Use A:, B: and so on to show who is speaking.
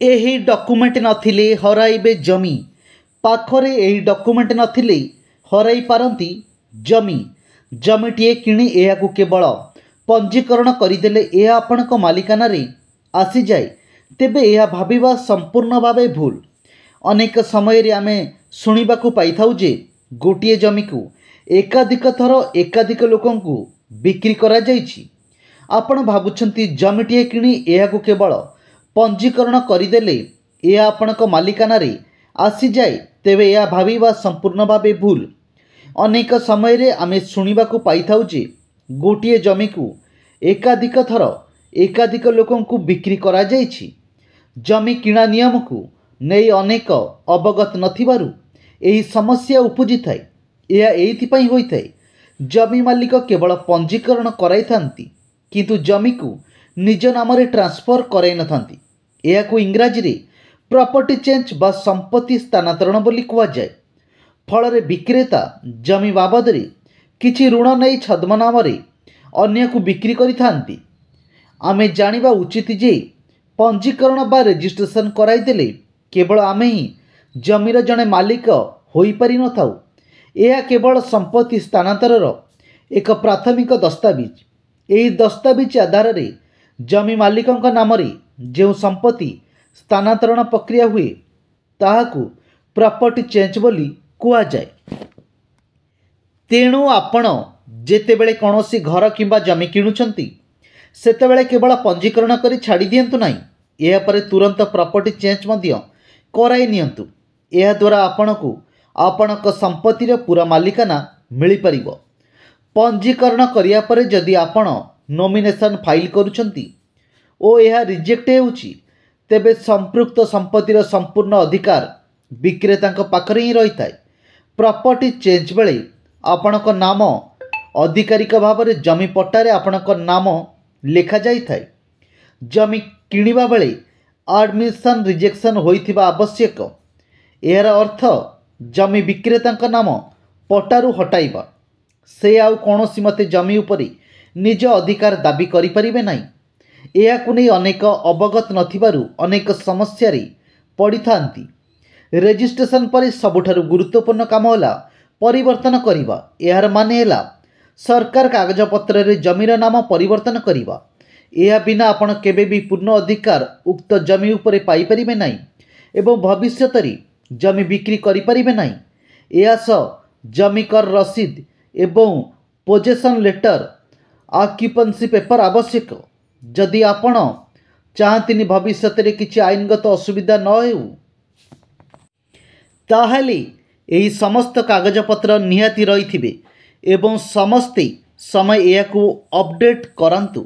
A: ଏହି ଡକୁମେଣ୍ଟ ନଥିଲେ ହରାଇବେ ଜମି। ପାଖରେ ଏହି ଡକୁମେଣ୍ଟ ନଥିଲେ ହରାଇ ପାରନ୍ତି ଜମି। ଜମିଟିଏ କିଣି ଏହାକୁ କେବଳ ପଞ୍ଜୀକରଣ କରିଦେଲେ ଏହା ଆପଣଙ୍କ ମାଲିକାନାରେ ଆସିଯାଏ, ତେବେ ଏହା ଭାବିବା ସମ୍ପୂର୍ଣ୍ଣ ଭାବେ ଭୁଲ। ଅନେକ ସମୟରେ ଆମେ ଶୁଣିବାକୁ ପାଇଥାଉ ଯେ ଗୋଟିଏ ଜମିକୁ ଏକାଧିକ ଥର ଏକାଧିକ ଲୋକଙ୍କୁ ବିକ୍ରି କରାଯାଇଛି। ଆପଣ ଭାବୁଛନ୍ତି ଜମିଟିଏ କିଣି ଏହାକୁ କେବଳ ପଞ୍ଜୀକରଣ କରିଦେଲେ ଏହା ଆପଣଙ୍କ ମାଲିକାନାରେ ଆସିଯାଏ, ତେବେ ଏହା ଭାବିବା ସମ୍ପୂର୍ଣ୍ଣ ଭାବେ ଭୁଲ। ଅନେକ ସମୟରେ ଆମେ ଶୁଣିବାକୁ ପାଇଥାଉ ଯେ ଗୋଟିଏ ଜମିକୁ ଏକାଧିକ ଥର ଏକାଧିକ ଲୋକଙ୍କୁ ବିକ୍ରି କରାଯାଇଛି। ଜମି କିଣା ନିୟମକୁ ନେଇ ଅନେକ ଅବଗତ ନଥିବାରୁ ଏହି ସମସ୍ୟା ଉପୁଜିଥାଏ। ଏହା ଏଇଥିପାଇଁ ହୋଇଥାଏ, ଜମି ମାଲିକ କେବଳ ପଞ୍ଜୀକରଣ କରାଇଥାନ୍ତି କିନ୍ତୁ ଜମିକୁ ନିଜ ନାମରେ ଟ୍ରାନ୍ସଫର କରାଇନଥାନ୍ତି। ଏହାକୁ ଇଂରାଜୀରେ ପ୍ରପର୍ଟି ଚେଞ୍ଜ ବା ସମ୍ପତ୍ତି ସ୍ଥାନାନ୍ତରଣ ବୋଲି କୁହାଯାଏ। ଫଳରେ ବିକ୍ରେତା ଜମି ବାବଦରେ କିଛି ଋଣ ନେଇ ଛଦ୍ମନାମରେ ଅନ୍ୟକୁ ବିକ୍ରି କରିଥାନ୍ତି। ଆମେ ଜାଣିବା ଉଚିତ ଯେ ପଞ୍ଜୀକରଣ ବା ରେଜିଷ୍ଟ୍ରେସନ କରାଇଦେଲେ କେବଳ ଆମେ ହିଁ ଜମିର ଜଣେ ମାଲିକ ହୋଇପାରିନଥାଉ। ଏହା କେବଳ ସମ୍ପତ୍ତି ସ୍ଥାନାନ୍ତରର ଏକ ପ୍ରାଥମିକ ଦସ୍ତାବିଜ। ଏହି ଦସ୍ତାବିଜ ଆଧାରରେ ଜମି ମାଲିକଙ୍କ ନାମରେ ଯେଉଁ ସମ୍ପତ୍ତି ସ୍ଥାନାନ୍ତରଣ ପ୍ରକ୍ରିୟା ହୁଏ ତାହାକୁ ପ୍ରପର୍ଟି ଚେଞ୍ଜ ବୋଲି କୁହାଯାଏ। ତେଣୁ ଆପଣ ଯେତେବେଳେ କୌଣସି ଘର କିମ୍ବା ଜମି କିଣୁଛନ୍ତି ସେତେବେଳେ କେବଳ ପଞ୍ଜୀକରଣ କରି ଛାଡ଼ି ଦିଅନ୍ତୁ ନାହିଁ, ଏହାପରେ ତୁରନ୍ତ ପ୍ରପର୍ଟି ଚେଞ୍ଜ ମଧ୍ୟ କରାଇ ନିଅନ୍ତୁ। ଏହାଦ୍ୱାରା ଆପଣଙ୍କୁ ଆପଣଙ୍କ ସମ୍ପତ୍ତିର ପୁରା ମାଲିକାନା ମିଳିପାରିବ। ପଞ୍ଜୀକରଣ କରିବା ପରେ ଯଦି ଆପଣ ନୋମିନେସନ୍ ଫାଇଲ୍ କରୁଛନ୍ତି ଓ ଏହା ରିଜେକ୍ଟ ହେଉଛି, ତେବେ ସମ୍ପୃକ୍ତ ସମ୍ପତ୍ତିର ସମ୍ପୂର୍ଣ୍ଣ ଅଧିକାର ବିକ୍ରେତାଙ୍କ ପାଖରେ ହିଁ ରହିଥାଏ। ପ୍ରପର୍ଟି ଚେଞ୍ଜ ବେଳେ ଆପଣଙ୍କ ନାମ ଆଧିକାରିକ ଭାବରେ ଜମି ପଟ୍ଟାରେ ଆପଣଙ୍କ ନାମ ଲେଖାଯାଇଥାଏ। ଜମି କିଣିବା ବେଳେ ଆଡମିଶନ ରିଜେକ୍ସନ ହୋଇଥିବା ଆବଶ୍ୟକ। ଏହାର ଅର୍ଥ ଜମି ବିକ୍ରେତାଙ୍କ ନାମ ପଟ୍ଟାରୁ ହଟାଇବା। ସେ ଆଉ କୌଣସି ମତେ ଜମି ଉପରେ ନିଜ ଅଧିକାର ଦାବି କରିପାରିବେ ନାହିଁ। ଏହାକୁ ନେଇ ଅନେକ ଅବଗତ ନଥିବାରୁ ଅନେକ ସମସ୍ୟାରେ ପଡ଼ିଥାନ୍ତି। ରେଜିଷ୍ଟ୍ରେସନ ପରେ ସବୁଠାରୁ ଗୁରୁତ୍ୱପୂର୍ଣ୍ଣ କାମ ହେଲା ପରିବର୍ତ୍ତନ କରିବା। ଏହାର ମାନେ ହେଲା ସରକାର କାଗଜପତ୍ରରେ ଜମିର ନାମ ପରିବର୍ତ୍ତନ କରିବା। ଏହା ବିନା ଆପଣ କେବେ ବି ପୂର୍ଣ୍ଣ ଅଧିକାର ଉକ୍ତ ଜମି ଉପରେ ପାଇପାରିବେ ନାହିଁ ଏବଂ ଭବିଷ୍ୟତରେ ଜମି ବିକ୍ରି କରିପାରିବେ ନାହିଁ। ଏହା ସହ ଜମି କର ରସିଦ ଏବଂ ପୋଜେସନ୍ ଲେଟର ଅକ୍ୟୁପେନ୍ସି ପେପର ଆବଶ୍ୟକ। ଯଦି ଆପଣ ଚାହାନ୍ତିନି ଭବିଷ୍ୟତରେ କିଛି ଆଇନଗତ ଅସୁବିଧା ନ ହେଉ, ତାହେଲେ ଏହି ସମସ୍ତ କାଗଜପତ୍ର ନିହାତି ରହିଥିବେ ଏବଂ ସମସ୍ତେ ସମୟ ଏହାକୁ ଅପଡେଟ୍ କରାନ୍ତୁ।